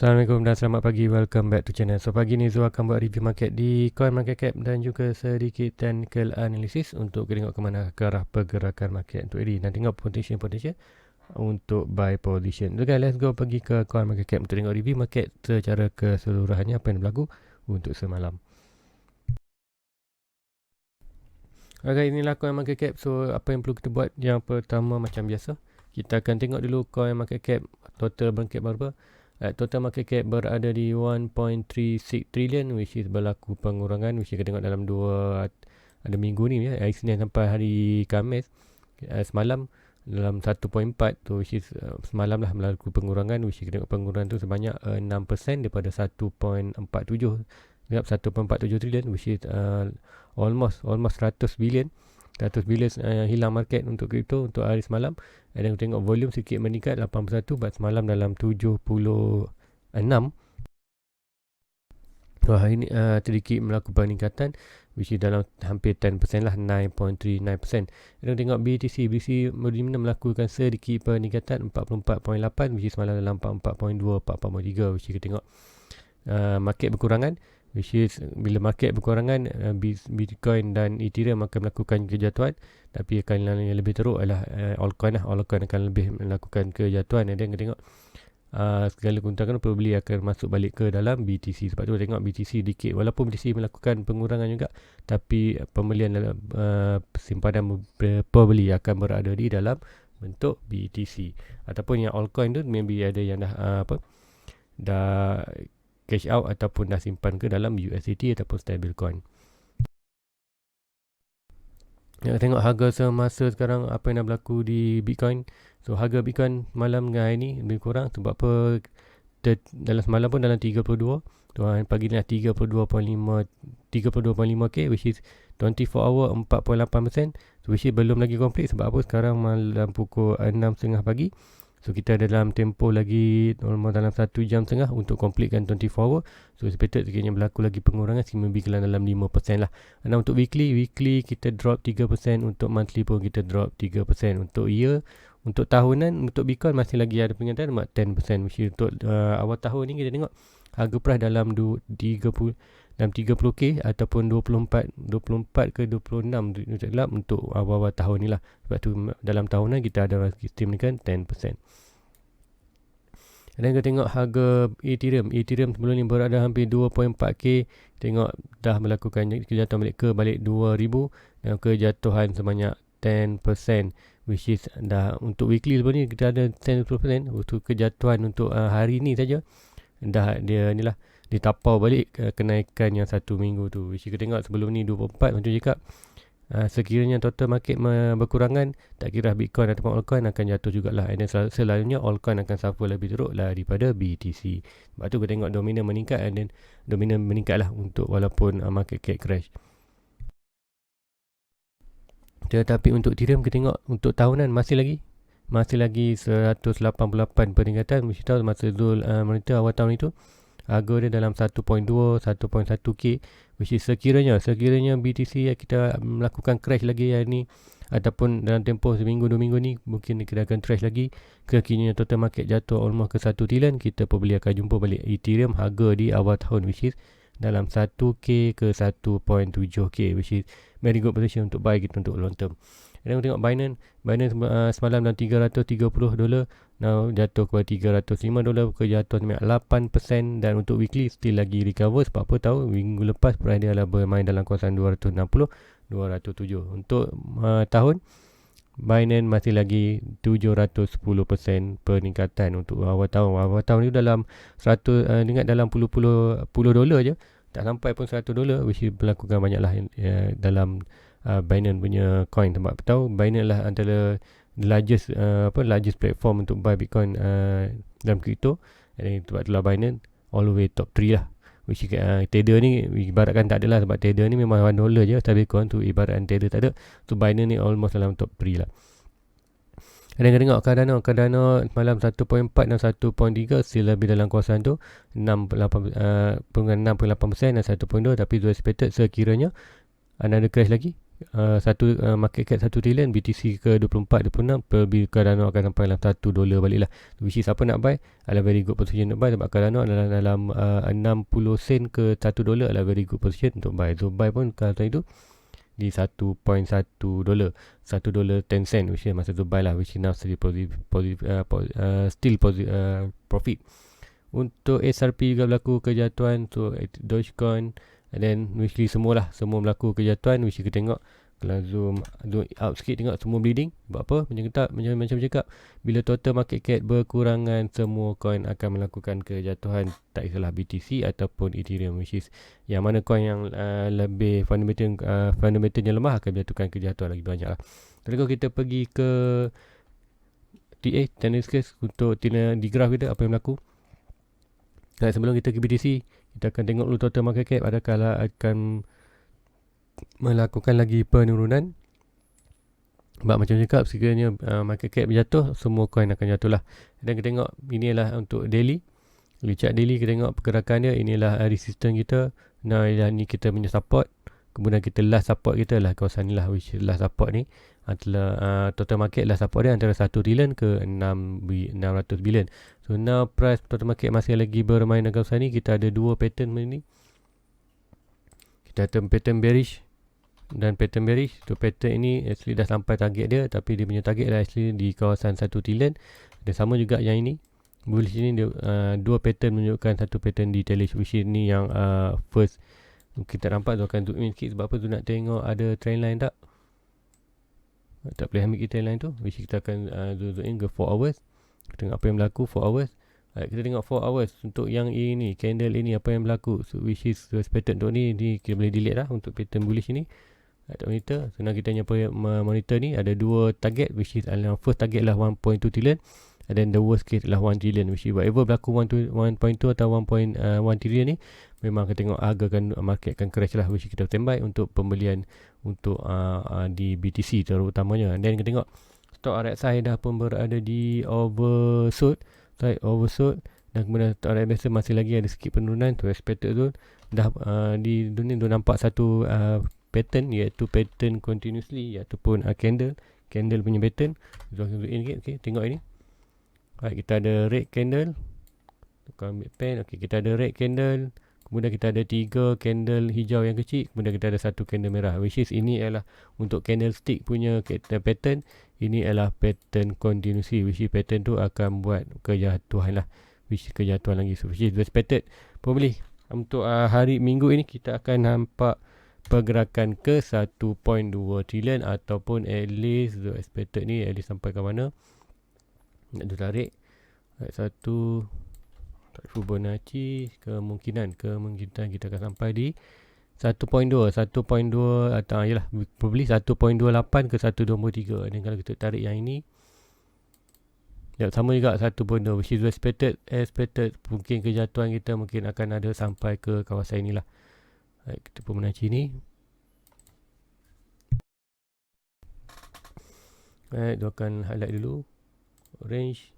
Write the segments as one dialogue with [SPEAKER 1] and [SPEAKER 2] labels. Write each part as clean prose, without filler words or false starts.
[SPEAKER 1] Assalamualaikum dan selamat pagi. Welcome back to channel. So pagi ni Zul akan buat review market di coin market cap dan juga sedikit technical analysis untuk tengok ke mana ke arah pergerakan market untuk ini dan tengok potential untuk buy position. Okay, let's go pergi ke coin market cap untuk tengok review market secara keseluruhannya apa yang berlaku untuk semalam. Okay, inilah coin market cap. So apa yang perlu kita buat? Yang pertama macam biasa, kita akan tengok dulu coin market cap total market berapa. Total market cap berada di 1.36 trillion, which is berlaku pengurangan, which kita tengok dalam ada minggu ni ya, hari Senin sampai hari Khamis. Semalam dalam 1.4 tu, which is semalam lah berlaku pengurangan, which kita tengok pengurangan tu sebanyak 6% daripada 1.47 trilion, which is almost 100 billion hilang market untuk kripto untuk hari semalam. Dan kita tengok volume sikit meningkat 81, but semalam dalam 76. So hari ni sedikit melakukan peningkatan, which is dalam hampir 10% lah, 9.39%. Dan tengok BTC melakukan sedikit peningkatan 44.8, which is semalam dalam 44.2, 44.3, which kita tengok market berkurangan, which is bila market berkurangan, Bitcoin dan Ethereum akan melakukan kejatuhan, tapi yang lebih teruk adalah altcoin akan lebih melakukan kejatuhan. Dan kita tengok segala keuntungan pembeli akan masuk balik ke dalam BTC. Sebab tu tengok BTC sedikit, walaupun BTC melakukan pengurangan juga, tapi pembelian dalam simpanan pembeli akan berada di dalam bentuk BTC. Ataupun yang altcoin tu maybe ada yang dah cash out ataupun dah simpan ke dalam USDT ataupun stablecoin. Tengok harga semasa sekarang apa yang dah berlaku di Bitcoin. So harga Bitcoin malam dengan hari ni lebih kurang, sebab apa dalam semalam pun dalam 32, pagi ni dah 32.5k, which is 24 hour 4.8%. So which is belum lagi complete. Sebab apa sekarang malam pukul 6.30 pagi. So kita ada dalam tempoh lagi normal dalam 1 jam setengah untuk completekan 24 hour. So expected sekiranya berlaku lagi pengurangan sehingga dalam 5% lah. Dan untuk weekly kita drop 3%, untuk monthly pun kita drop 3%. Untuk year, untuk tahunan, untuk Bitcoin masih lagi ada peningkatan 10%, which is untuk awal tahun ni kita tengok harga price dalam 30k ataupun 24 ke 26 untuk awal-awal tahun ni lah. Sebab tu dalam tahunan kita ada estimate 10%. Dan kita tengok harga Ethereum sebelum ni berada hampir 2.4k. Tengok dah melakukan kejatuhan balik 2000 dan kejatuhan sebanyak 10%, which is dah untuk weekly sebelum ni kita ada 10% untuk kejatuhan untuk hari ni saja. Dah dia ni lah ditapau balik kenaikan yang satu minggu tu, which kita tengok sebelum ni 24. Macam cakap, sekiranya total market berkurangan, tak kira Bitcoin ataupun altcoin akan jatuh jugalah. Dan selalunya altcoin akan suffer lebih teruk daripada BTC. Sebab tu kita tengok dominan meningkat, dan dominan meningkat lah untuk walaupun market cap crash. Tetapi untuk Ethereum kita tengok untuk tahunan masih lagi 188 peningkatan, which tahu masa Zul monitor awal tahun itu harga dia dalam 1.1k, which is sekiranya BTC kita melakukan crash lagi hari ni ataupun dalam tempoh seminggu 2 minggu ni, mungkin kita akan crash lagi, kekiranya total market jatuh almost ke 1 trilion, kita probably akan jumpa balik Ethereum harga di awal tahun, which is dalam 1k ke 1.7k, which is very good position untuk buy kita untuk long term. Dan kita tengok Binance semalam dalam $330, now jatuh kepada $305, kejatuhan sebanyak 8%. Dan untuk weekly still lagi recover. Sebab apa tahu minggu lepas price dia adalah bermain dalam kawasan 260, 207. Untuk tahun Binance masih lagi 710% peningkatan untuk awal tahun. Awal tahun ni dalam 100 ingat dalam puluh dolar je, tak sampai pun $100, which is melakukan banyaklah dalam Binance punya coin. Sebab tahu Binance lah antara largest platform untuk buy Bitcoin dalam crypto. Dan sebab itulah Binance all the way top 3 lah, which Tether ni ibaratkan tak ada lah, sebab Tether ni memang $1 je, tapi Bitcoin tu ibaratkan Tether tak ada. So Binance ni almost dalam top 3 lah. Dan kita tengok Cardano malam 1.4 dan 1.3 still lebih dalam kawasan tu 6.8% dan 1.2, tapi tu expected sekiranya ada crash lagi market cap 1 trilion, BTC ke 24-26, probably Cardano akan sampai dalam $1 balik lah. Which is siapa nak buy adalah very good position untuk buy, sebab Cardano adalah dalam 60 sen ke $1 adalah very good position untuk buy. So buy pun kalau itu di $1.1, $1.10, which is masa tu buy lah, which is now still profit. Untuk SRP juga berlaku kejatuhan. So Dogecoin, and then which semua berlaku kejatuhan. Which kita tengok, kalau zoom out sikit, tengok semua bleeding. Sebab apa? Macam cakap, bila total market cap berkurangan, semua coin akan melakukan kejatuhan. Tak kisahlah BTC ataupun Ethereum, which is yang mana coin yang lebih fundamentalnya lemah akan menjatuhkan kejatuhan lagi banyak lah. Jadi kalau kita pergi ke TA, Tennis untuk di graf kita apa yang berlaku. Sebelum kita ke BTC, kita akan tengok dulu total market cap, adakah akan melakukan lagi penurunan. Sebab macam cakap, sekiranya market cap berjatuh, semua coin akan jatuh lah. Dan kita tengok, inilah untuk daily. Kalau chart daily, kita tengok pergerakan dia. Inilah resistance kita. Nah, ni kita punya support. Kemudian kita last support kita lah kawasan ni lah, which last support ni adalah total market last support dia antara 1 trilion ke 600 bilion. So now price total market masih lagi bermain dalam kawasan ni. Kita ada dua pattern ni. Kita ada pattern bearish dan pattern bearish. So pattern ini actually dah sampai target dia, tapi dia punya target lah actually di kawasan 1 trilion. Dan sama juga yang ini, bullish ini dia, dua pattern menunjukkan satu pattern di tailish, which is ni yang first. Kita nampak tu akan zoom in sikit. Sebab apa tu nak tengok ada trend line tak? Tak boleh ambil kita trend line tu, which kita akan zoom in ke 4 hours. Kita tengok apa yang berlaku 4 hours. Kita tengok 4 hours untuk yang ini, candle ini apa yang berlaku. So which is expected untuk ni kita boleh delete lah untuk pattern bullish ni. Tak monitor. So now kita hanya monitor ni ada dua target, which is first target lah 1.2 trillion. And then the worst case adalah 1 trillion, which is whatever berlaku 1.2 atau 1.1 trillion ni, memang kita tengok harga market akan crash lah, which kita standby untuk pembelian untuk di BTC terutamanya. And then kita tengok stock RSI dah pun berada di oversold, dan kemudian stock RSI biasa masih lagi ada sikit penurunan tu expected tu. Dah di dunia tu nampak satu pattern, iaitu pattern continuously, ataupun candle punya pattern. Zoom in sikit, okay, tengok ini. Kita ada red candle. Tukar ambil pen. Kita ada red candle. Kemudian kita ada 3 candle hijau yang kecil. Kemudian kita ada 1 candle merah. Which is ini adalah untuk candlestick punya pattern. Ini adalah pattern continuously. Which is pattern tu akan buat kejatuhan lah. Which is kejatuhan lagi. So which is expected. Pembeli. Untuk hari minggu ini kita akan nampak pergerakan ke 1.2 trilion. Ataupun at least the expected ni at least sampai ke mana. Nak tarik satu Fibonacci, kemungkinan kita akan sampai di 1.2 atau yalah probably 1.28 ke 1.23. Dan kalau kita tarik yang ini sama juga 1.2, which is expected mungkin kejatuhan kita mungkin akan ada sampai ke kawasan inilah. Kita Fibonacci ni dia akan highlight dulu range.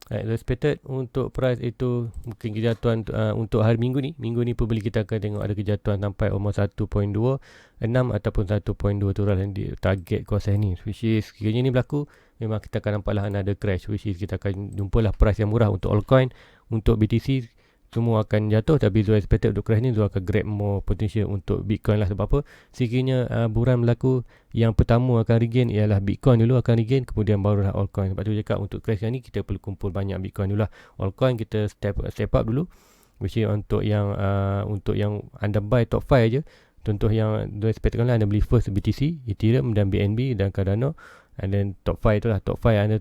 [SPEAKER 1] Expected untuk price itu mungkin kejatuhan untuk hari minggu ni pembeli kita akan tengok ada kejatuhan sampai almost 1.26 ataupun 1.2 tu lah target kawasan ni, which is sekiranya ni berlaku memang kita akan nampaklah ada crash, which is kita akan jumpalah price yang murah untuk altcoin. Untuk BTC semua akan jatuh, tapi Zul expected untuk crash ni Zul akan grab more potential untuk Bitcoin lah. Sebab apa? Sekiranya buran berlaku, yang pertama akan regain ialah Bitcoin dulu akan regain, kemudian barulah altcoin. Sebab tu cakap untuk crash ni kita perlu kumpul banyak Bitcoin dulu lah. Altcoin kita step up dulu, which is untuk yang anda buy top 5 je. Contoh yang Zul expect lah, anda beli first BTC, Ethereum dan BNB dan Cardano. And then top 5 tu lah, top 5 anda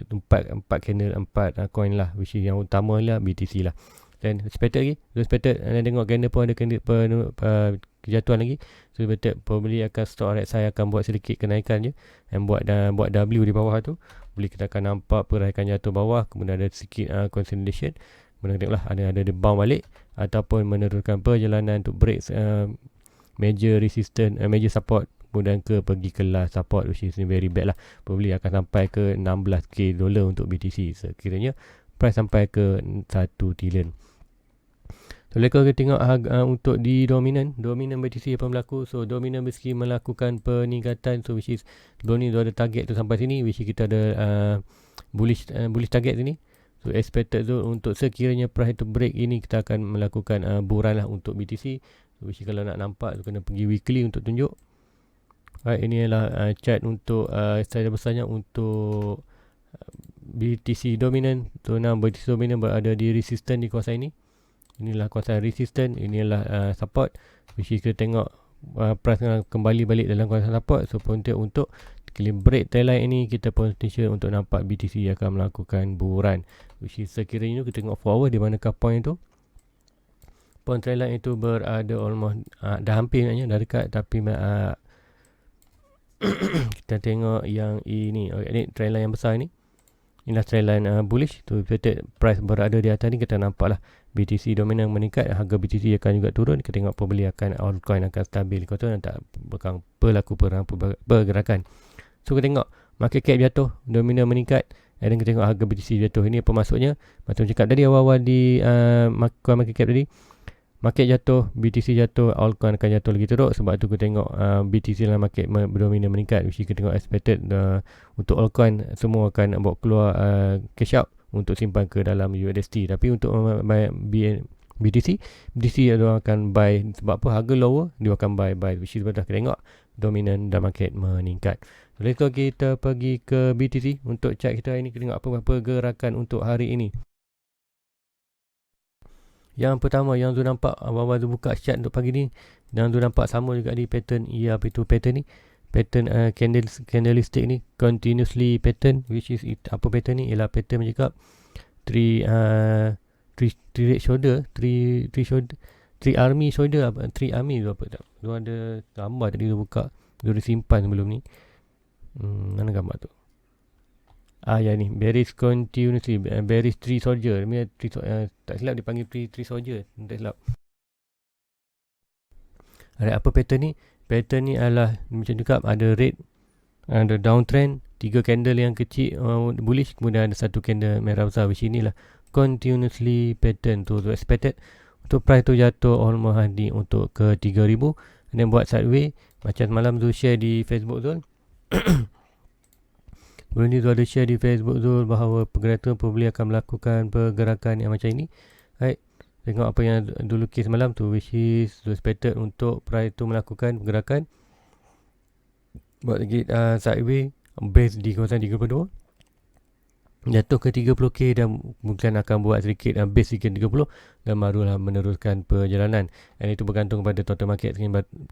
[SPEAKER 1] 4 candle 4 coin lah, which is yang utama lah BTC lah. Dan expected lagi, dan tengok candle pun ada kejatuhan lagi. So expected probably akan stock RSI akan buat sedikit kenaikan je, dan buat W di bawah tu. Boleh kita akan nampak pergerakan jatuh bawah, kemudian ada sedikit consolidation. Kemudian tengoklah ada bounce balik ataupun meneruskan perjalanan untuk break major resistance, major support, kemudian pergi ke last support, which is very bad lah. Probably akan sampai ke $16k untuk BTC sekiranya price sampai ke 1 trillion. So kalau kita tengok harga untuk di dominan BTC apa berlaku. So dominan basically melakukan peningkatan, so which is sebelum ni ada target tu sampai sini, which is kita ada bullish target sini. So expected tu untuk sekiranya price tu break ini, kita akan melakukan buran lah untuk BTC, which is kalau nak nampak tu kena pergi weekly untuk tunjuk. Right, ini adalah chart untuk secara besarnya untuk BTC dominan. So BTC dominan berada di resistance di kawasan ini. Inilah kawasan resistance, inilah support, which is kita tengok price kembali balik dalam kawasan support. So untuk break trendline ini, kita potential untuk nampak BTC akan melakukan buran, which is sekiranya kita tengok forward di manakah point itu. Point trendline itu berada almost dah hampir dah dekat, tapi kita tengok yang ini, ini trendline yang besar ini. Inilah trendline bullish tu, price berada di atas ni, kita nampak lah BTC dominan meningkat, harga BTC akan juga turun. Kita tengok pembeli akan altcoin akan stabil, kau tahu tak berlaku pergerakan. So kita tengok market cap jatuh, dominan meningkat, dan kita tengok harga BTC jatuh. Ini apa maksudnya? Macam cakap tadi awal-awal di market cap tadi, market jatuh, BTC jatuh, altcoin akan jatuh lagi teruk. Sebab tu kita tengok BTC dalam market berdominan meningkat, which kita tengok expected untuk altcoin semua akan bawa keluar cash out untuk simpan ke dalam USDT. Tapi untuk BTC akan buy, sebab apa? Harga lower, dia akan buy, which is betul. Kita tengok dominan dalam market meningkat. So let's go, kita pergi ke BTC untuk chart kita ini. Kita tengok apa pergerakan untuk hari ini. Yang pertama, yang tu nampak awal-awal tu buka chart untuk pagi ni, dan tu nampak sama juga di pattern, apa itu pattern ni, pattern candlestick ni, continuously pattern, which is apa pattern ni, ialah pattern bercakap 3 shoulder, 3 army shoulder, 3 army tu apa tak, tu ada gambar tadi tu buka, tu ada simpan sebelum ni. Mana gambar tu? Ya ni, bearish continuously, bearish 3 soldier. Tak silap dipanggil 3 soldier, tak silap. Ada apa pattern ni? Pattern ni adalah macam cakap, ada red, ada downtrend, 3 candle yang kecil bullish, kemudian ada 1 candle merah besar, which inilah continuously pattern tu. So expected untuk price tu jatuh almost hari untuk ke 3000, dan buat sideways macam semalam tu share di Facebook tu. Sebelum ni tu ada share di Facebook tu bahawa pergerakan pembeli akan melakukan pergerakan yang macam ini. Right, tengok apa yang dulu kes malam tu, which is expected untuk price tu melakukan pergerakan buat lagi sideways, base di kawasan 32, jatuh ke 30k, dan mungkin akan buat sedikit base sedikit 30, dan barulah meneruskan perjalanan. Dan itu bergantung pada total market.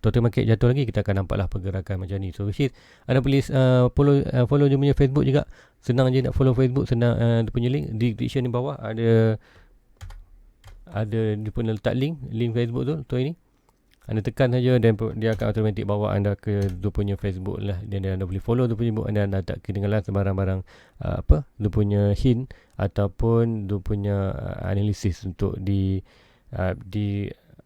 [SPEAKER 1] Total market jatuh lagi, kita akan nampaklah pergerakan macam ni. So which is anda please follow je punya Facebook juga. Senang je nak follow Facebook, senang dia punya link di description di bawah ada dia punya letak link Facebook tu ini. Anda tekan saja dan dia akan automatik bawa anda ke dia punya Facebook lah, dan anda boleh follow dia punya Facebook, anda tak ketinggalan sebarang-barang dia punya hint ataupun dia punya analisis untuk di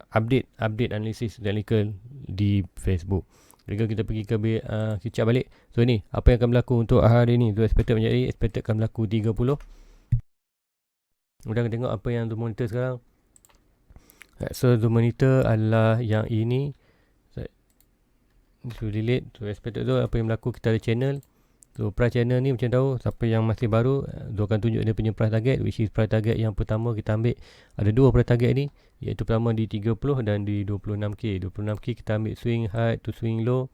[SPEAKER 1] update analisis technical di Facebook. Jadi kita pergi ke kicap balik. So ni apa yang akan berlaku untuk hari ni. So expected akan berlaku 30. Kemudian kita tengok apa yang tu monitor sekarang. So the monitor adalah yang ini. So delete. So expected tu apa yang berlaku, kita ada channel. So price channel ni macam tahu, siapa yang masih baru, dia akan tunjuk dia punya price target, which is price target yang pertama kita ambil. Ada 2 price target ni, iaitu pertama di 30 dan di 26k. 26k kita ambil swing high to swing low.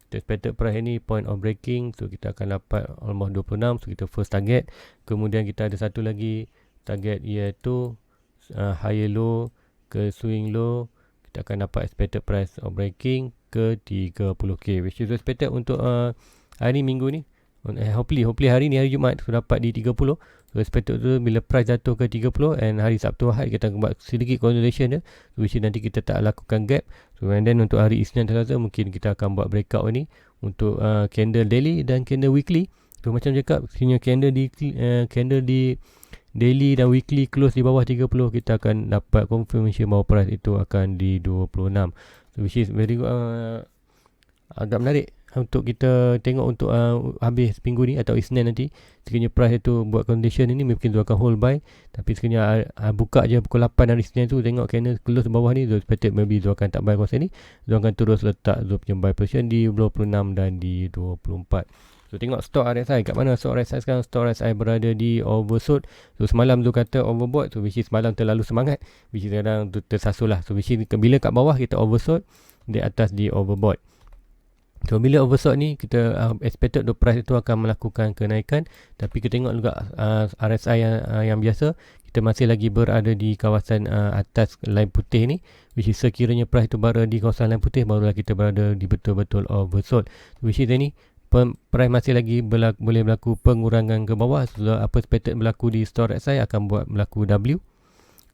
[SPEAKER 1] Kita expected price ni point of breaking, so kita akan dapat almost 26. So kita first target. Kemudian kita ada satu lagi target, iaitu higher low ke swing low, kita akan dapat expected price of breaking ke 30k, which is expected untuk hari minggu ni. Hopefully hari ni, hari Jumaat, so dapat di 30. So expected tu bila price jatuh ke 30, and hari Sabtu Ahad kita akan buat sedikit consolidation dia, so which nanti kita tak lakukan gap. So and then untuk hari Isnin Selasa mungkin kita akan buat breakout ni untuk candle daily dan candle weekly. So macam cakap, sini candle di daily dan weekly close di bawah 30, kita akan dapat confirmation bahawa price itu akan di 26. So which is very agak menarik. untuk kita tengok untuk habis minggu ni atau Isnin nanti. Sekiranya price itu buat condition ini mungkin tu akan hold buy, tapi sekiranya buka je pukul 8 hari Isnin tu, tengok candle close bawah ni, so expected maybe tu akan tak buy kawasan ni, tu akan terus letak tu punya buy position di 26 dan di 24. So tengok stock RSI kat mana. Stock RSI sekarang, stock RSI berada di oversold. So semalam tu kata overbought, so which is semalam terlalu semangat, which is sekarang tu tersasul lah. So which is bila kat bawah kita oversold, di atas di overbought. So bila oversold ni, kita expected the price itu akan melakukan kenaikan, tapi kita tengok juga RSI yang biasa, kita masih lagi berada di kawasan atas line putih ni, which is sekiranya price itu berada di kawasan line putih, barulah kita berada di betul-betul oversold. Which is ni price masih lagi boleh berlaku pengurangan ke bawah. So apa expected berlaku di stock RSI akan buat berlaku W.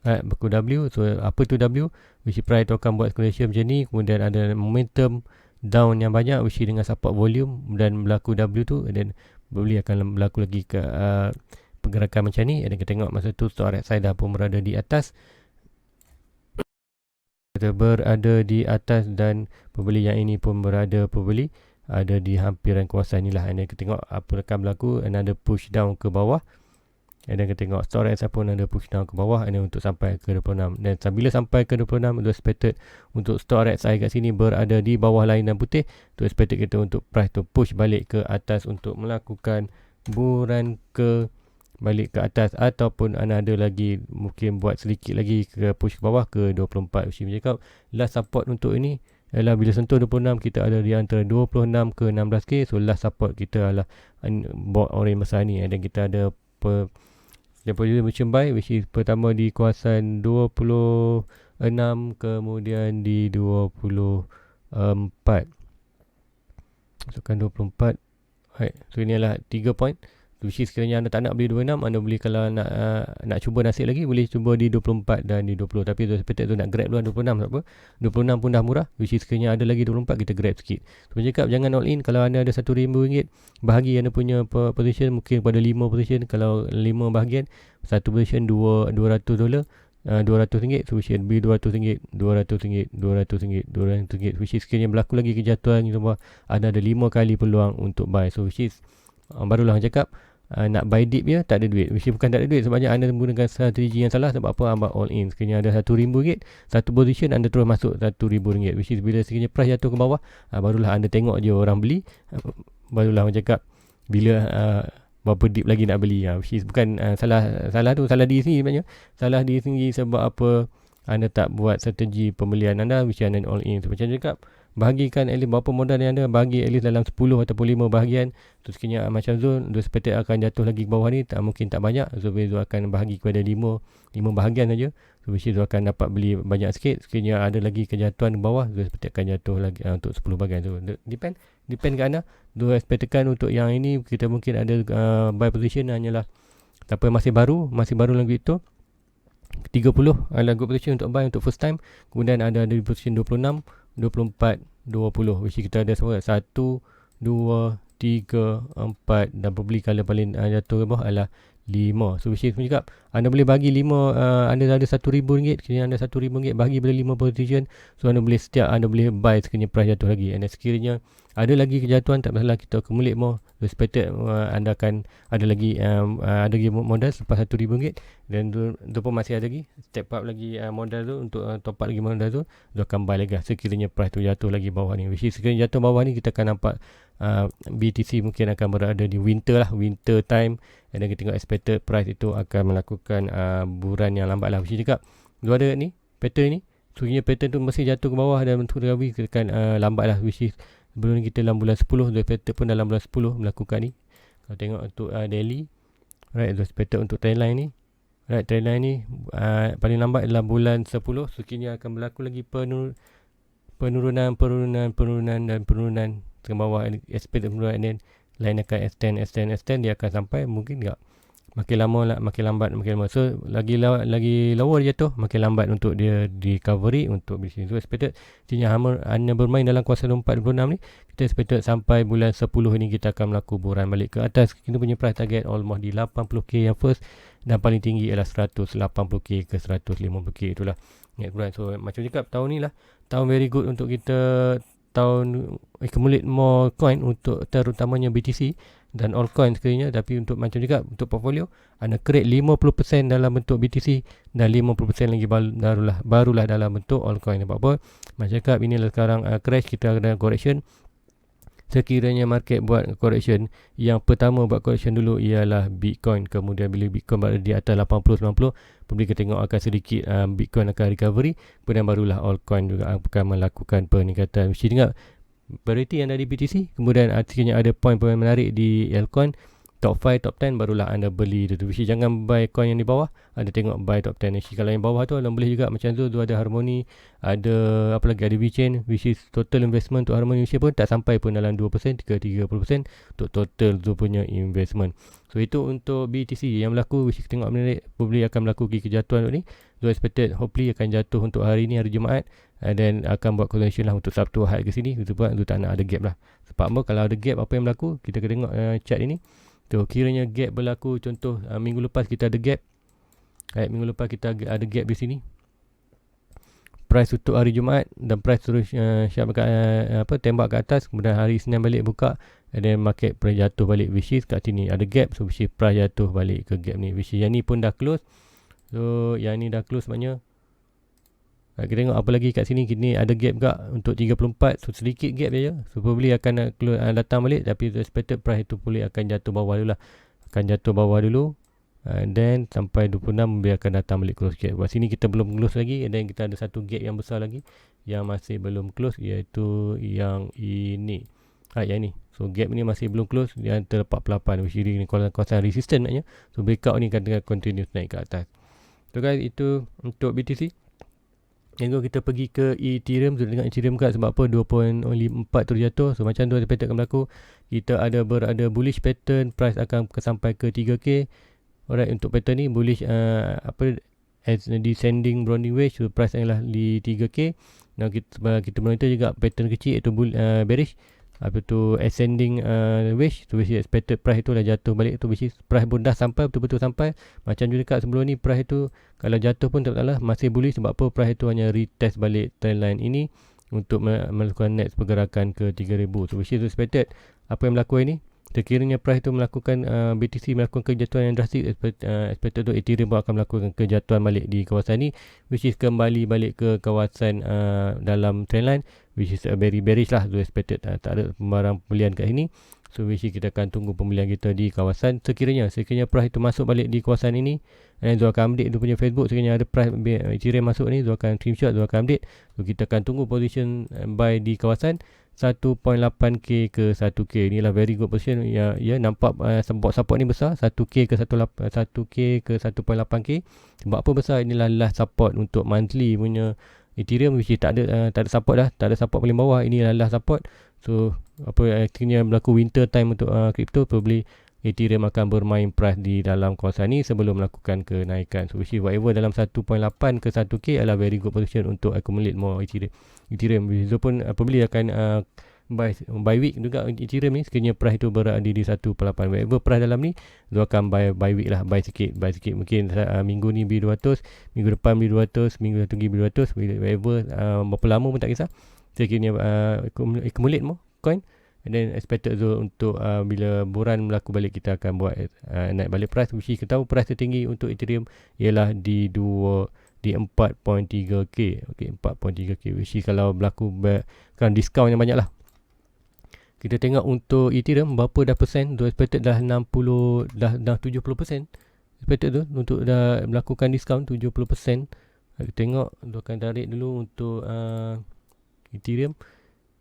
[SPEAKER 1] Berlaku W. So apa tu W? Which is price tu akan buat speculation macam ni, kemudian ada momentum down yang banyak, which dengan support volume dan berlaku W tu, dan boleh akan berlaku lagi ke pergerakan macam ni. Dan kita tengok masa tu stock RSI dah pun berada di atas, kita berada di atas, dan pembeli yang ini pun pembeli ada di hampiran kawasan ni lah. Dan kita tengok apa akan berlaku, dan ada push down ke bawah. Dan kita tengok stock RSI pun ada push down ke bawah, ini untuk sampai ke 26. Dan bila sampai ke 26, itu expected untuk stock RSI kat sini berada di bawah lainan putih. Itu expected kita untuk price tu push balik ke atas untuk melakukan buran ke balik ke atas, ataupun ada lagi mungkin buat sedikit lagi ke push ke bawah ke 24. Usia cakap last support untuk ini adalah bila sentuh 26, kita ada di antara 26 ke 16k. So last support kita adalah board orange besar ni, dan kita ada buy, which is pertama di kawasan 26, kemudian di 24. Masukkan 24. Right. So ini adalah 3 point. Which is sekiranya anda tak nak beli 26, anda boleh, kalau nak cuba nasib lagi, boleh cuba di 24 dan di 20. Tapi tu expected tu nak grab duluan 26, tak apa. 26 pun dah murah, which is sekiranya ada lagi 24, kita grab sikit. So cakap jangan all in. Kalau anda ada RM1,000, bahagi anda punya position mungkin pada 5 position. Kalau 5 bahagian, satu position $200, RM200, so which is beli RM200, RM200, RM200, RM200, which is sekiranya berlaku lagi kejatuhan, anda ada 5 kali peluang untuk buy. So which is barulah orang cakap nak buy dip je tak ada duit. Which bukan tak ada duit, sebabnya anda menggunakan strategi yang salah. Sebab apa? Anda all in. Sekiranya ada RM1,000, satu position anda terus masuk RM1,000, which is bila sekiranya price jatuh ke bawah, barulah anda tengok je orang beli, barulah orang cakap bila berapa dip lagi nak beli. Which is bukan salah tu, salah diri sendiri sebenarnya. Salah diri sendiri sebab apa? Anda tak buat strategi pembelian anda, which anda all in. So macam cakap, bahagikan at least berapa modal yang ada, bagi at least dalam 10 ataupun 5 bahagian. Terus sekiranya macam Zul expected akan jatuh lagi ke bawah ni, mungkin tak banyak. So Zul akan bahagi kepada 5 bahagian saja. So which Zul akan dapat beli banyak sikit. Sekiranya ada lagi kejatuhan ke bawah, Zul expected akan jatuh lagi untuk 10 bahagian. So depend ke anda. Zul expectkan untuk yang ini kita mungkin ada buy position hanyalah, tapi masih baru lagi itu 30 adalah good position untuk buy untuk first time. Kemudian ada di position 26, 24, 20, which kita ada semua 1, 2, 3, 4, dan probably kalau paling jatuh ke bawah adalah 5. So which is cakap anda boleh bagi 5, anda ada RM1,000, sekiranya anda RM1,000 bagi pada 5 position. So anda boleh anda boleh buy sekiranya price jatuh lagi. And sekiranya ada lagi kejatuhan, tak masalah, kita accumulate more. So expected anda akan ada lagi modal selepas RM1,000, dan tu pun masih ada lagi step up lagi modal tu untuk top up lagi modal tu. Tu akan buy lagi sekiranya price tu jatuh lagi bawah ni. Which is sekiranya jatuh bawah ni, kita akan nampak BTC mungkin akan berada di winter time. Dan kita tengok expected price itu akan melakukan buran yang lambat lah. Which is cakap dua ada ni pattern ni, sekiranya pattern tu mesti jatuh ke bawah dan bentuk lagi, kita akan lambat lah. Which is sebelum ni kita dalam bulan 10, the pattern pun dalam bulan 10 melakukan ni. Kalau tengok untuk daily, right, the pattern untuk trendline ni, right, trendline ni paling lambat adalah bulan 10. Sekiranya akan berlaku lagi penurunan ke bawah, expected penurunan, and then lain akan extend, dia akan sampai mungkin tak makin lama makin lambat. So lagi lower dia jatuh, makin lambat untuk dia recovery untuk bisnes. So expected hanya bermain dalam kuasa 4.26 ni, kita expected sampai bulan 10 ni kita akan melakukan buran balik ke atas. Kita punya price target almost di 80k yang first, dan paling tinggi ialah 180k ke 150k, itulah net bulan. So macam cakap, tahun ni lah tahun very good untuk kita accumulate more coin untuk terutamanya BTC dan altcoin sekiranya. Tapi untuk macam juga untuk portfolio, anda create 50% dalam bentuk BTC dan 50% lagi barulah dalam bentuk altcoin. Sebab apa? Macam cakap, inilah sekarang crash, kita ada correction. Sekiranya market buat correction, yang pertama buat correction dulu ialah Bitcoin. Kemudian bila Bitcoin berada di atas 80-90, publik kita tengok akan sedikit Bitcoin akan recovery. Kemudian barulah altcoin juga akan melakukan peningkatan. Mesti dengar priority yang ada di BTC. Kemudian artinya ada point-point menarik di altcoin. Top 5, top 10 barulah anda beli tu. Mesti jangan buy coin yang di bawah, anda tengok buy top 10. Mesti kalau yang bawah tu anda boleh juga macam tu ada Harmony, ada apa lagi, ada VeChain, which is total investment untuk Harmony Malaysia pun tak sampai pun dalam 2% ke 30% untuk total tu punya investment. So itu untuk BTC yang berlaku, which is tengok menarik, probably akan berlaku kejatuhan ni. So expected hopefully akan jatuh untuk hari ni, hari Jumaat, dan akan buat continuation lah untuk Sabtu Ahad ke sini. Itu sebab tu tak nak ada gap lah. Sebab apa, kalau ada gap apa yang berlaku, kita kena tengok chart ini. So, kiranya gap berlaku, contoh minggu lepas kita ada gap. Minggu lepas kita ada gap di sini. Price tutup hari Jumaat dan price terus tembak ke atas. Kemudian hari Senin balik buka, and then market price jatuh balik, which is kat sini ada gap. So, which is price jatuh balik ke gap ni. Which is yang ni pun dah close. So, yang ni dah close maknanya kita tengok apa lagi kat sini. Kini ada gap juga untuk 34. So sedikit gap je. So probably akan datang balik. Tapi expected price itu boleh akan jatuh bawah dulu lah. Akan jatuh bawah dulu. And then sampai 26 dia akan datang balik close gap. Buat sini kita belum close lagi. And then kita ada satu gap yang besar lagi yang masih belum close, iaitu yang ini. Yang ini. So gap ni masih belum close. Yang terlepas 48. Which ini kawasan resistance maknanya. So breakout ni akan continue naik ke atas. So guys, itu untuk BTC. Yang kita pergi ke Ethereum. Sudah dengar Ethereum kat sebab apa 2.4 terus jatuh. So macam tu ada pattern akan berlaku. Kita berada bullish pattern. Price akan sampai ke 3k. Alright, untuk pattern ni bullish as descending rounding wedge. So price adalah di 3k. Now kita monitor juga pattern kecil, iaitu bearish. Apa tu ascending wedge. So which is expected price tu dah jatuh balik tu, which is price pun dah sampai, betul-betul sampai. Macam juga kat sebelum ni, price tu kalau jatuh pun tak salah masih bullish. Sebab apa, price tu hanya retest balik trendline ini untuk melakukan next pergerakan ke 3000. So which is expected apa yang berlaku ini. Sekiranya price tu melakukan BTC melakukan kejatuhan yang drastik, expected tu Ethereum pun akan melakukan kejatuhan balik di kawasan ni, which is kembali balik ke kawasan dalam trendline, which is very bearish lah. So expected tak ada barang pembelian kat sini. So which is kita akan tunggu pembelian kita di kawasan sekiranya price itu masuk balik di kawasan ini. Dan Zul akan update tu punya Facebook. Sekiranya ada price Ethereum masuk ni, Zul akan screenshot, Zul akan update. So kita akan tunggu position buy di kawasan 1.8k ke 1k. Inilah very good position. Ya nampak support ni besar, 1k ke 1.8k. Sebab apa besar? Inilah last support untuk monthly punya Ethereum, which tak ada support dah. Tak ada support paling bawah. Inilah last support. So akhirnya berlaku winter time untuk crypto. Probably Ethereum akan bermain price di dalam kawasan ni sebelum melakukan kenaikan. So which is whatever dalam 1.8 ke 1k adalah very good position untuk accumulate more Ethereum. So pun probably akan buy week juga Ethereum ni. Sekiranya price tu berada di 1.8, whatever price dalam ni, so akan buy week lah. Buy sikit. Mungkin minggu ni beli 200, minggu depan beli 200, minggu satu lagi beli 200, whatever, berapa lama pun tak kisah. Sekiranya accumulate more coin. And then expected tu untuk bila buran berlaku balik, kita akan buat naik balik price. Mesti kita tahu price tertinggi untuk Ethereum ialah di 4.3k. Okay, 4.3k. Mesti kalau berlaku kan diskaun yang banyak lah. Kita tengok untuk Ethereum berapa dah persen tu. Expected dah 60, dah 70%. Expected tu untuk dah melakukan diskaun 70%. Kita tengok tu akan tarik dulu untuk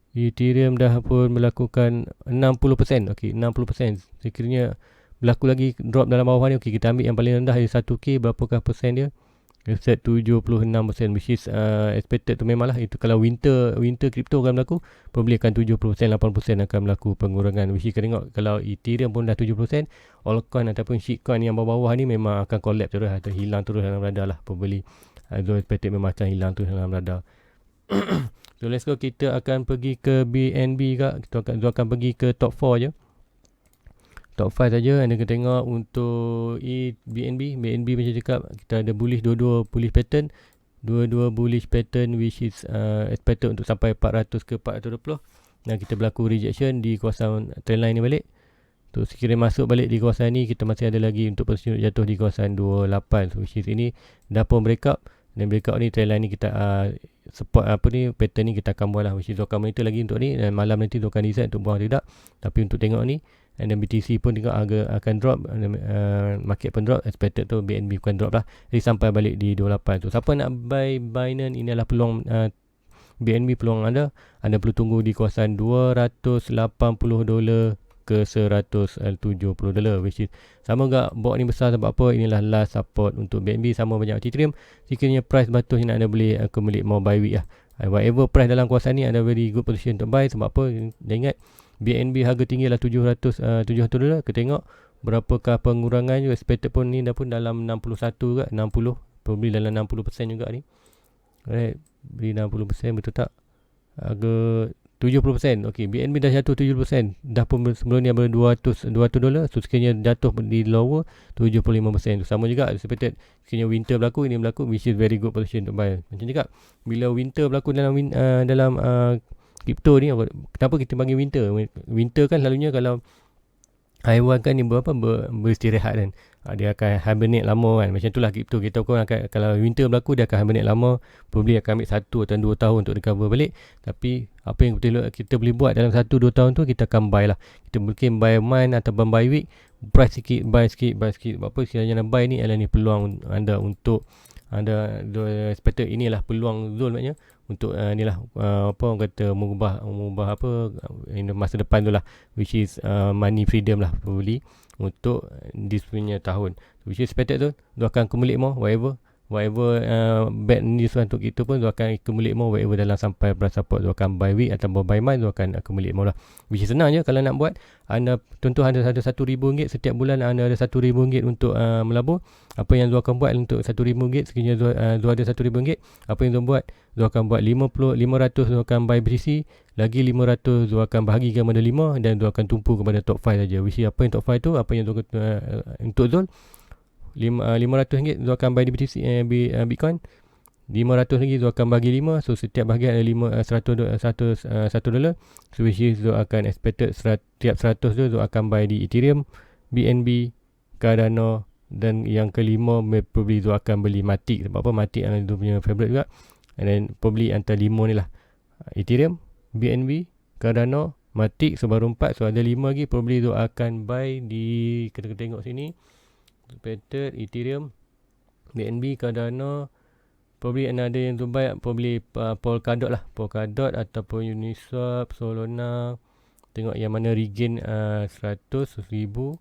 [SPEAKER 1] Ethereum dah pun melakukan 60%. Okey, 60%. Sekiranya berlaku lagi drop dalam bawah ni, okey, kita ambil yang paling rendah di 1k. Berapakah persen dia? Set 76%, which is expected tu memanglah. Itu kalau winter crypto akan berlaku, probably akan 70%, 80% akan berlaku pengurangan. Which is kita tengok kalau Ethereum pun dah 70%, altcoin ataupun shitcoin yang bawah-bawah ni memang akan collapse terus atau hilang terus dalam radar lah. Probably expected memang akan hilang terus dalam radar. So let's go, kita akan pergi ke BNB kak. Kita akan pergi ke top 4 je. Top 5 saja. Anda kena tengok untuk BNB macam cakap, kita ada bullish, dua-dua bullish pattern. dua-dua bullish pattern which is expected untuk sampai 400 ke 420, dan kita berlaku rejection di kawasan trendline ni balik. So sekiranya masuk balik di kawasan ni, kita masih ada lagi untuk position jatuh di kawasan 28. So which is ini dah pun breakout, dan breakout ni trendline ni kita support pattern ni kita akan buat lah, which is akan monitor lagi untuk ni, dan malam nanti akan decide untuk buang tidak. Tapi untuk tengok ni, and then BTC pun tengok harga akan drop, market pun drop, expected tu BNB akan drop lah, jadi sampai balik di 28. So siapa nak buy Binance, ini adalah peluang BNB, peluang anda perlu tunggu di kawasan $280 ke $170, which is sama juga bot ni besar. Sebab apa? Inilah last support untuk BNB, sama banyak Ethereum. Sekiranya price batu ni anda boleh accumulate more by week lah. Whatever price dalam kawasan ni, ada very good position untuk buy. Sebab apa? Jangan ingat BNB harga tinggi lah $700. Kita tengok berapakah pengurangan juga. Expected pun ni dah pun dalam 61 juga, 60, probably dalam 60% juga ni. Alright, beli 60%, betul tak? Harga 70%. Okey, BNB dah jatuh 70%. Dah pun sebelum ni ada $200. So sekiranya jatuh di lower 75%. So, sama juga expected. Sekiranya winter berlaku, ini berlaku, which is very good position untuk buy. Macam cakap, bila winter berlaku dalam crypto ni, kenapa kita panggil winter? Winter kan selalunya kalau haiwan kan ni beristirahat kan, dia akan hibernate lama kan. Macam itulah crypto, kita pun akan, kalau winter berlaku dia akan hibernate lama, probably akan ambil 1 atau 2 tahun untuk recover balik. Tapi apa yang kita boleh buat dalam 1-2 tahun tu, kita akan buy lah. Kita mungkin buy month atau buy week, price sikit, buy sikit. Sebab apa? Sekiranya nak buy ni adalah ni peluang anda untuk anda expected. Inilah peluang Zul maknanya untuk inilah apa orang kata, mengubah apa masa depan tu lah, which is money freedom lah, probably untuk this punya tahun, which is expected tu dia akan accumulate more, whatever bad news untuk kita pun dia akan accumulate more, whatever dalam sampai price support dia akan buy week atau buy month, dia akan accumulate more lah, which is senang je. Kalau nak buat, anda contoh anda ada RM1,000 setiap bulan, anda ada RM1,000 untuk melabur. Apa yang dia akan buat untuk RM1,000, sekiranya dia ada RM1,000, apa yang dia buat, dia akan buat 500 dia akan buy BTC, lagi 500 dia akan bahagikan kepada 5, dan dia akan tumpu kepada top 5 saja. Which is apa yang top 5 tu, apa yang dia untuk Zul, RM500 dia akan buy di BTC, Bitcoin. 500 lagi dia akan bagi 5. So setiap bahagian ada $100. So which is dia akan expected setiap 100 dia akan buy di Ethereum, BNB, Cardano, dan yang kelima probably dia akan beli Matic. Sebab apa? Matic adalah dia punya favorite juga. And then probably antara 5 ni lah, Ethereum, BNB, Cardano, Matic. So baru 4. So ada 5 lagi probably dia akan buy di, kita tengok sini, Expected Ethereum, BNB, Cardano, probably ada yang tu buy, probably Polkadot lah, Polkadot ataupun Uniswap, Solana. Tengok yang mana regain 100, 1000,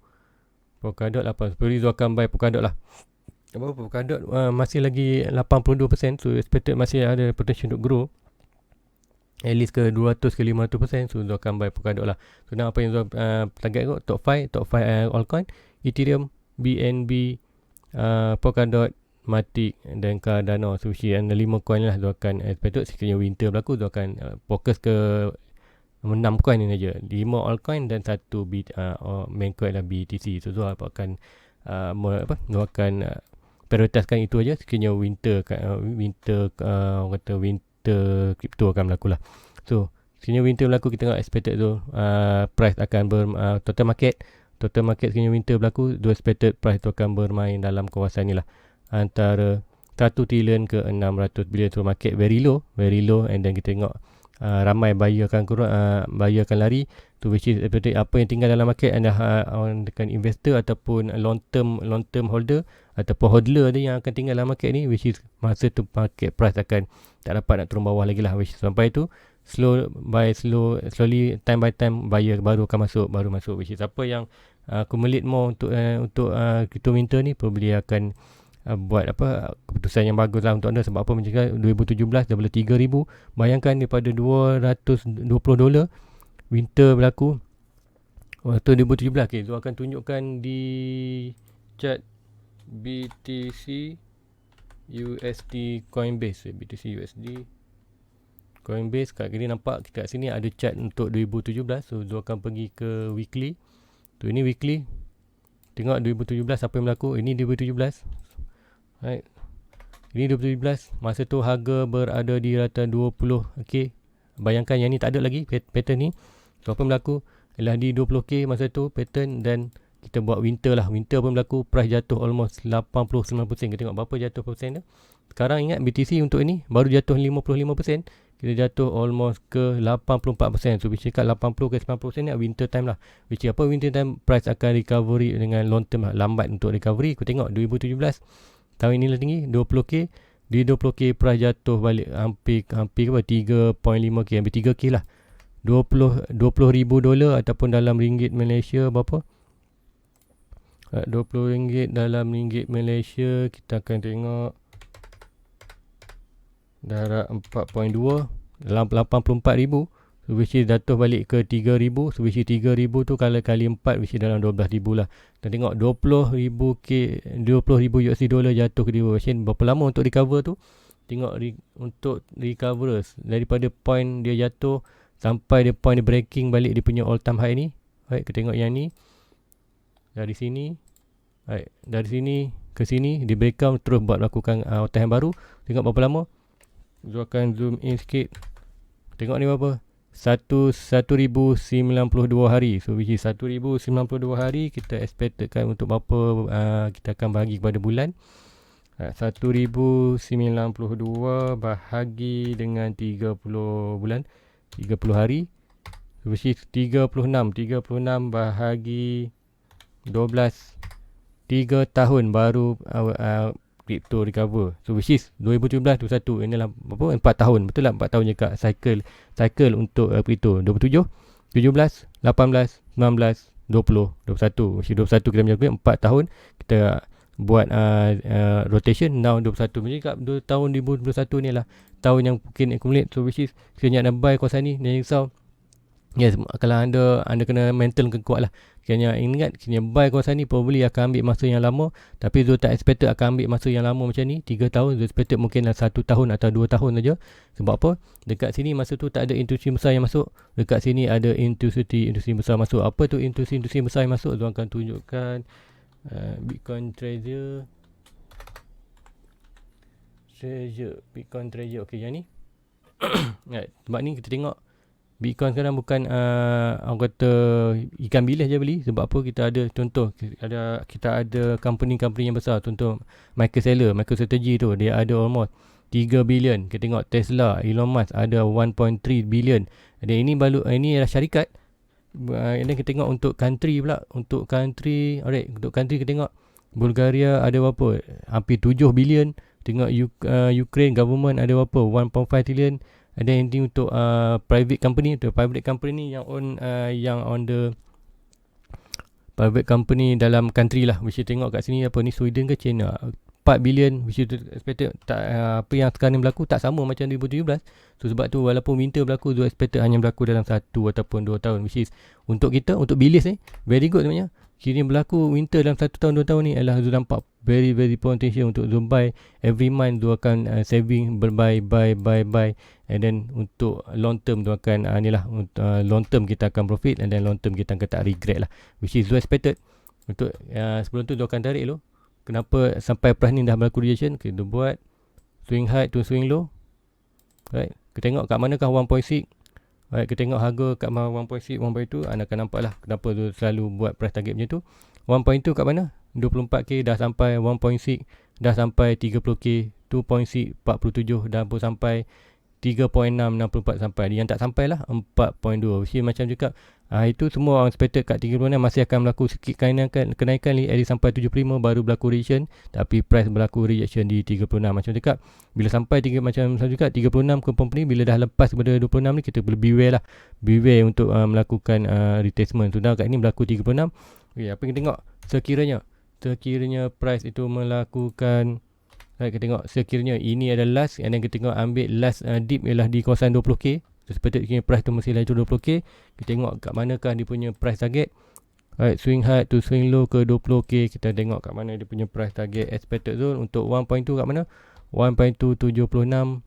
[SPEAKER 1] Polkadot 8. Probably tu akan buy Polkadot lah. Apa Polkadot masih lagi 82%. So expected masih ada potential untuk grow at least ke 200 ke 500%. So tu akan buy Polkadot lah. So nak apa yang tu target kot, top 5 altcoin, Ethereum, BNB, Polkadot, Matic dan Cardano. So ada 5 coin lah dia akan expected. Sekiranya winter berlaku, dia akan fokus ke 6 coin ni saja, 5 altcoin dan 1 main coin lah BTC. So dia akan dia akan prioritaskan itu aja. Sekiranya winter orang kata winter crypto akan berlaku lah. So sekiranya winter berlaku, kita tengok expected tu price akan total market sekiranya winter berlaku, the expected price tu akan bermain dalam kawasan ni lah, antara 1 trilion ke 600 bilion. So market very low, and then kita tengok ramai buyer akan lari. So which is apa yang tinggal dalam market adalah orang dekat investor ataupun long term holder ataupun hodler dia yang akan tinggal dalam market ni, which is masa tu market price akan tak dapat nak turun bawah lagi lah, which sampai tu slowly time by time buyer baru akan masuk, which is apa yang accumulate more untuk crypto winter ni, probably akan buat keputusan yang bagus lah untuk anda. Sebab apa? Macam 2017 dah boleh 3,000. Bayangkan daripada $220 winter berlaku waktu 2017. Okay, so akan tunjukkan di chart BTC USD Coinbase. BTC USD Coinbase, kat sini nampak, kat sini ada chart untuk 2017. So dia akan pergi ke weekly. So ini weekly, tengok 2017 apa yang berlaku. Ini 2017, right? Ini 2017, masa tu harga berada di rata 20k. Bayangkan yang ni tak ada lagi pattern ni. So apa berlaku? Ialah di 20k masa tu pattern, dan kita buat winter lah. Winter pun berlaku, price jatuh almost 80-90%. Kita tengok berapa jatuh persen tu. Sekarang ingat BTC untuk ini baru jatuh 55%. Kita jatuh almost ke 84%. So which cakap 80 ke 90% ni winter time lah. Which apa winter time, price akan recovery dengan long term lah. Lambat untuk recovery. Aku tengok 2017 tahun inilah tinggi 20k. Di 20k price jatuh balik hampir apa 3.5k, hampir 3k lah. 20 ribu dolar ataupun dalam ringgit Malaysia berapa? 20 ringgit dalam ringgit Malaysia kita akan tengok darab 4.2 dalam 84,000. So which is jatuh balik ke 3,000. So which is 3,000 tu kalau kali 4, which is dalam 12,000 lah. Kita tengok 20,000 USD dolar jatuh ke dia. Berapa lama untuk recover tu? Tengok untuk recover daripada point dia jatuh sampai dia point dia breaking balik dia punya all time high ni. Right, kita tengok yang ni. Dari sini. Right, dari sini ke sini dia breakout terus buat lakukan all time baru. Tengok berapa lama. Saya akan zoom in sikit. Tengok ni berapa? 1,092 hari. So which is 1,092 hari kita expectkan untuk berapa kita akan bahagi kepada bulan. 1,092 bahagi dengan 30 bulan, 30 hari. So which is 36 bahagi 12, 3 tahun baru crypto recover. So which is 2017-21, inilah berapa? 4 tahun. Betul lah 4 tahun je Kak cycle untuk crypto. 27, 17, 18, 19, 20, 21. Which is 21 kita menjaga 4 tahun kita buat rotation. Now 21. Jadi Kak 2 tahun 2021 ni lah tahun yang mungkin accumulate. So which is kita nak buy kawasan ni, jangan risau. Yes, kalau anda kena mental kuat lah. Kena ingat, kena buy kawasan ni probably akan ambil masa yang lama. Tapi Zul tak expected akan ambil masa yang lama macam ni 3 tahun. Zul expected mungkin 1 tahun atau 2 tahun saja. Sebab apa? Dekat sini masa tu tak ada industri besar yang masuk. Dekat sini ada industri besar masuk. Apa tu industri besar yang masuk? Zul akan tunjukkan Bitcoin Treasure. Bitcoin Treasure. Okey, yang ni. Sebab ni kita tengok Bitcoin sekarang bukan orang kata ikan bilis je beli. Sebab apa? Kita ada contoh, kita ada company yang besar. Contoh MicroStrategy tu, dia ada almost 3 billion. Kita tengok Tesla, Elon Musk ada 1.3 billion. Dan ini adalah syarikat. Dan kita tengok untuk country pula. Untuk country kita tengok Bulgaria ada berapa? Hampir 7 billion. Tengok Ukraine government ada berapa? 1.5 trillion. Ada yang untuk private company ni yang on the private company dalam country lah. Which tengok kat sini apa ni, Sweden ke China 4 billion, which is expected apa yang sekarang ni berlaku tak sama macam 2017. So sebab tu walaupun winter berlaku, Zul expected hanya berlaku dalam 1 ataupun 2 tahun, which is untuk kita, untuk bilis ni very good sebenarnya. Kini berlaku winter dalam 1 tahun 2 tahun ni adalah Zul nampak very potential untuk Zul buy every month. Zul akan saving buy and then untuk long term Zul akan long term kita akan profit, and then long term kita akan tak regret lah, which is Zul expected. Untuk sebelum tu Zul akan tarik dulu. Kenapa sampai price ni dah berlaku rejection? Kita buat swing high to swing low. Right, kita tengok kat manakah 1.6. Right, kita tengok harga kat 1.6, 1.2. Anda akan nampak lah kenapa tu selalu buat price target macam tu. 1.2 kat mana? 24k dah sampai, 1.6 dah sampai 30k, 2.6 47 dah pun sampai, 3.6 64 sampai. Yang tak sampai lah 4.2. Which macam cakap itu semua orang expected kat 36 masih akan berlaku sikit kenaikan ni, at least sampai 75 baru berlaku rejection. Tapi price berlaku rejection di 36. Macam cakap bila sampai macam cakap 36 ke company, bila dah lepas kepada 26 ni kita perlu beware untuk melakukan retracement. So dah kat ni berlaku 36. Okay, apa kita tengok sekiranya price itu melakukan, kita tengok sekiranya ini adalah last, and then kita tengok ambil last dip ialah di kawasan 20k. So seperti kini price tu mesti laju 20k. Kita tengok kat manakah dia punya price target. Right, swing high to swing low ke 20k. Kita tengok kat mana dia punya price target expected zone. Untuk 1.2 kat mana? 1.276k,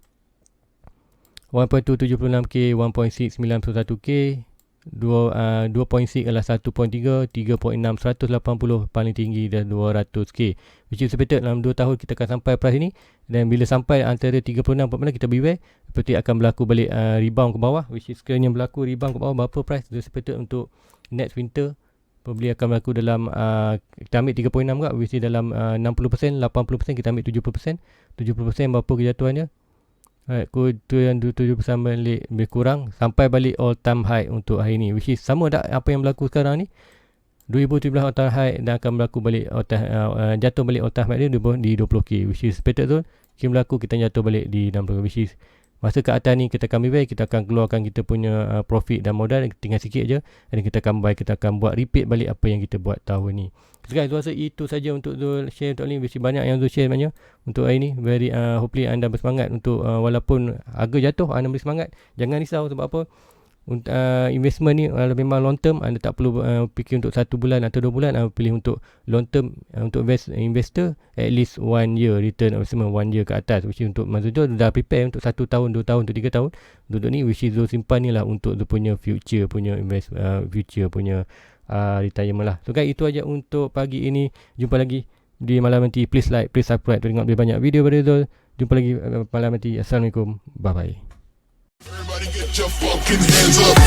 [SPEAKER 1] 1.691k, 2.6 adalah 1.3, 3.6 180 paling tinggi dan 200k, which is expected dalam 2 tahun kita akan sampai price ini. Dan bila sampai antara 36-40 kita beware, seperti akan berlaku balik rebound ke bawah, which is sekiranya berlaku rebound ke bawah, berapa price dia expected untuk next winter probably akan berlaku dalam kita ambil 3.6 kat, which is dalam 60%, 80% kita ambil 70%. 70% berapa kejatuhannya. Alright, tu yang 7% balik lebih kurang sampai balik all time high untuk hari ni, which is sama tak apa yang berlaku sekarang ni. 2017 all time high dan akan berlaku balik jatuh balik all time high dia di 20k, which is expected tu berlaku kita jatuh balik di 60, which is masa ke atas ni kita akan beware, kita akan keluarkan kita punya profit dan modal tinggal sikit je, dan kita akan buy, kita akan buat repeat balik apa yang kita buat tahun ni. Sekarang Zul rasa itu saja untuk Zul share untuk ni. Mesti banyak yang Zul share sebenarnya untuk hari ni. Very hopefully anda bersemangat untuk walaupun harga jatuh, anda bersemangat, jangan risau. Sebab apa, investment ni memang long term. Anda tak perlu fikir untuk 1 bulan atau 2 bulan. Pilih untuk long term. Untuk investor at least 1 year return maximum 1 year ke atas, which is untuk maksudnya dah prepare untuk 1 tahun, 2 tahun, untuk 3 tahun untuk ni, which is Zul simpan ni lah untuk Zul punya future punya future punya retirement lah. So guys, itu aja untuk pagi ini. Jumpa lagi di malam nanti. Please like, please subscribe, tengok lebih banyak video pada Zul. Jumpa lagi malam nanti. Assalamualaikum, bye bye. Everybody get your fucking hands up.